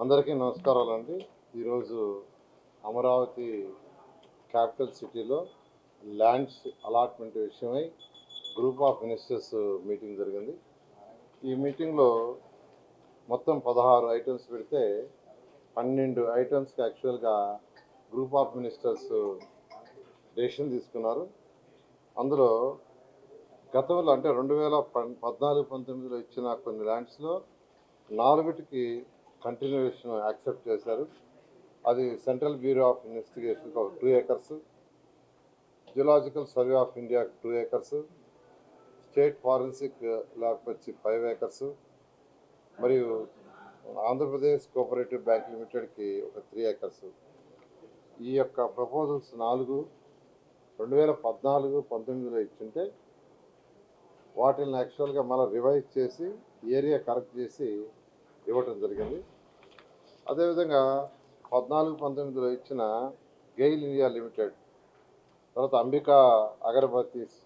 అందరికీ నమస్కారాలండి. ఈరోజు అమరావతి క్యాపిటల్ సిటీలో ల్యాండ్స్ అలాట్మెంట్ విషయమై గ్రూప్ ఆఫ్ మినిస్టర్స్ మీటింగ్ జరిగింది. ఈ మీటింగ్లో మొత్తం 16 ఐటమ్స్ పెడితే 12 ఐటమ్స్కి యాక్చువల్గా గ్రూప్ ఆఫ్ మినిస్టర్స్ డెసిషన్ తీసుకున్నారు. అందులో గతంలో అంటే 2014-19లో ఇచ్చిన కొన్ని ల్యాండ్స్లో 4కి కంటిన్యూషన్ యాక్సెప్ట్ చేశారు. అది central bureau of investigation 2 acres, geological survey of India 2 acres, state forensic lab వచ్చి 5 ఏకర్స్, మరియు ఆంధ్రప్రదేశ్ కోఆపరేటివ్ బ్యాంక్ లిమిటెడ్కి ఒక 3 ఏకర్స్. ఈ యొక్క ప్రపోజల్స్ 4 2014-19లో ఇచ్చుంటే వాటిని యాక్చువల్గా మళ్ళీ రివైజ్ చేసి ఏరియా కరెక్ట్ చేసి ఇవ్వటం జరిగింది. అదేవిధంగా 14-19లో ఇచ్చిన గెయిల్ ఇండియా లిమిటెడ్, తర్వాత అంబికా అగరబత్తీస్,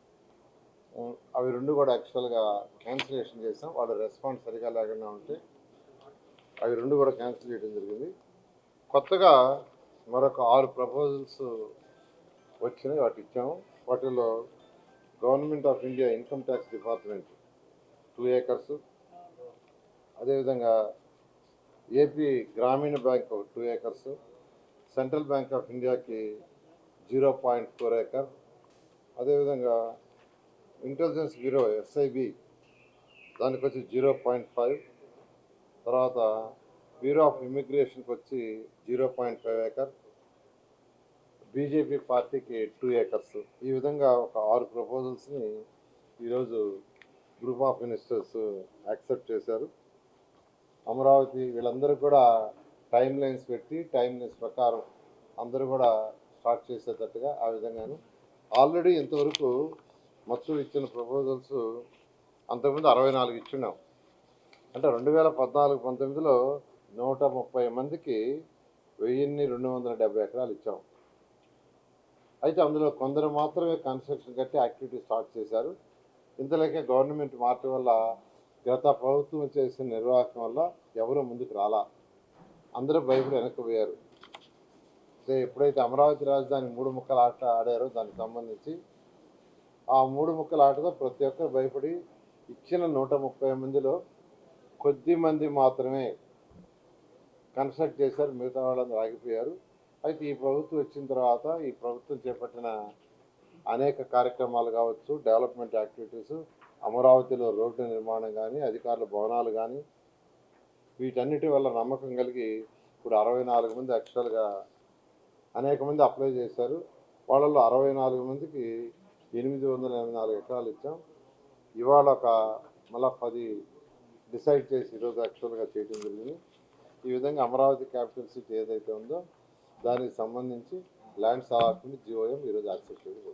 అవి 2 కూడా యాక్చువల్గా క్యాన్సిలేషన్ చేసాం. వాళ్ళ రెస్పాన్స్ సరిగా లేకుండా ఉంటే అవి 2 కూడా క్యాన్సిల్ చేయడం జరిగింది. కొత్తగా మరొక 6 ప్రపోజల్స్ వచ్చినాయి, వాటి ఇచ్చాము. వాటిలో government of India income tax department 2 acres, అదేవిధంగా ఏపీ గ్రామీణ bank 2 acres, central bank of ఇండియాకి 0.4 ఏకర్, అదేవిధంగా ఇంటెలిజెన్స్ బ్యూరో ఎస్ఐబి దానికి వచ్చి 0.5, తర్వాత బ్యూరో ఆఫ్ ఇమిగ్రేషన్కి వచ్చి 0.5 ఏకర్, బీజేపీ పార్టీకి 2 ఏకర్స్. ఈ విధంగా ఒక 6 ప్రపోజల్స్ని ఈరోజు గ్రూప్ ఆఫ్ మినిస్టర్స్ యాక్సెప్ట్ చేశారు. అమరావతి వీళ్ళందరూ కూడా టైం లైన్స్ పెట్టి టైం లైన్స్ ప్రకారం అందరూ కూడా స్టార్ట్ చేసేటట్టుగా ఆ విధంగాను ఆల్రెడీ ఇంతవరకు మొత్తం ఇచ్చిన ప్రపోజల్స్ అంతకుముందు 64 ఇచ్చున్నాం. అంటే 2014-19లో 130 మందికి 1270 ఎకరాలు ఇచ్చాం. అయితే అందులో కొందరు మాత్రమే కన్స్ట్రక్షన్ కట్టి యాక్టివిటీ స్టార్ట్ చేశారు. ఇంతలోకే గవర్నమెంట్ మార్చడం వల్ల గత ప్రభుత్వం చేసిన నిర్వాహకం వల్ల ఎవరూ ముందుకు రాలా, అందరూ భయపడి వెనక్కిపోయారు. ఎప్పుడైతే అమరావతి రాజధాని 3 ముక్కల ఆట ఆడారో దానికి సంబంధించి ఆ 3 ముక్కల ఆటతో ప్రతి ఒక్కరు భయపడి ఇచ్చిన 130 మందిలో కొద్ది మంది మాత్రమే కన్స్ట్రక్ట్ చేశారు, మిగతా వాళ్ళందరూ ఆగిపోయారు. అయితే ఈ ప్రభుత్వం వచ్చిన తర్వాత ఈ ప్రభుత్వం చేపట్టిన అనేక కార్యక్రమాలు కావచ్చు, డెవలప్మెంట్ యాక్టివిటీస్, అమరావతిలో రోడ్డు నిర్మాణం కానీ, అధికారుల భవనాలు కానీ, వీటన్నిటి వల్ల నమ్మకం కలిగి ఇప్పుడు 64 మంది యాక్చువల్గా అనేక మంది అప్లై చేశారు. వాళ్ళలో 64 మందికి 884 ఎకరాలు ఇచ్చాం. ఇవాళ ఒక మళ్ళీ 10 డిసైడ్ చేసి ఈరోజు యాక్చువల్గా చేయడం జరిగింది. ఈ విధంగా అమరావతి క్యాపిటల్ సిటీ ఏదైతే ఉందో దానికి సంబంధించి ల్యాండ్స్ అలాట్మెంట్ జిఓఎం ఈరోజు యాక్సెప్ట్ చేయడం.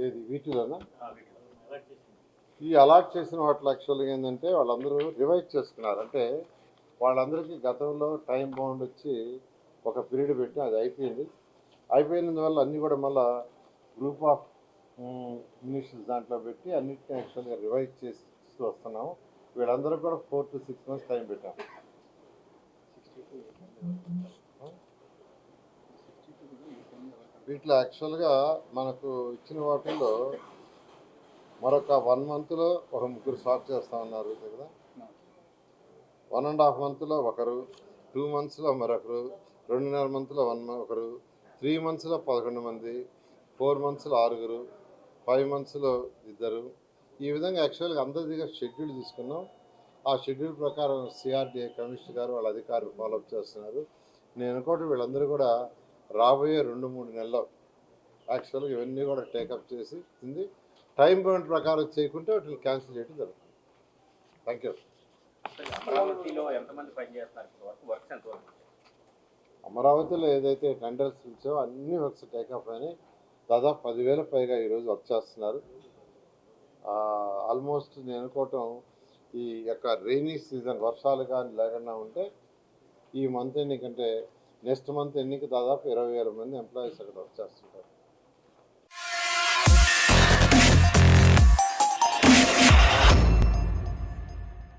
ఏది వీటిలోనా? ఈ అలాట్ చేసిన వాటిలో యాక్చువల్గా ఏంటంటే వాళ్ళందరూ రివైజ్ చేసుకున్నారు. అంటే వాళ్ళందరికీ గతంలో టైం బౌండ్ వచ్చి ఒక పీరియడ్ పెట్టి అది అయిపోయినందువల్ల అన్నీ కూడా మళ్ళీ గ్రూప్ ఆఫ్ మినిస్టర్స్ దాంట్లో పెట్టి అన్నింటినీ యాక్చువల్గా రివైజ్ చేస్తూ వస్తున్నాము. వీళ్ళందరూ కూడా 4 to 6 months టైం పెట్టాం. వీటిలో యాక్చువల్గా మనకు ఇచ్చిన వాటిల్లో మరొక 1 monthలో ఒక 3 స్టార్ట్ చేస్తా ఉన్నారు కదా, 1.5 monthలో ఒకరు, 2 monthsలో మరొకరు, 2.5 monthలో ఒకరు, 3 monthsలో 11 మంది, 4 monthsలో 6, 5 monthsలో 2. ఈ విధంగా యాక్చువల్గా అందరిదిగా షెడ్యూల్ తీసుకున్నాం. ఆ షెడ్యూల్ ప్రకారం సిఆర్డీఏ కమిషనర్ గారు వాళ్ళ అధికారులు ఫాలోఅప్ చేస్తున్నారు. నేను అనుకోవటం వీళ్ళందరూ కూడా రాబోయే 2-3 నెలల్లో యాక్చువల్గా ఇవన్నీ కూడా టేకప్ చేసి టైం బౌండ్ ప్రకారం చేయకుంటే వాటిని క్యాన్సిల్ చేయడం జరుగుతుంది. Thank you. అమరావతిలో ఏదైతే టెండర్స్ ఇచ్చావో అన్ని వర్క్స్ టేకప్ అయినాయి. దాదాపు 10,000 పైగా ఈరోజు వర్క్ చేస్తున్నారు. ఆల్మోస్ట్ నేను అనుకోవటం ఈ యొక్క రైనీ సీజన్ వర్షాలు కానీ లేకుండా ఉంటే ఈ మంత్ ఎండింగ్ అంటే నెక్స్ట్ మంత్ ఎండింగ్కి దాదాపు 20,000 మంది ఎంప్లాయీస్ అక్కడ వర్క్ చేస్తుంటారు.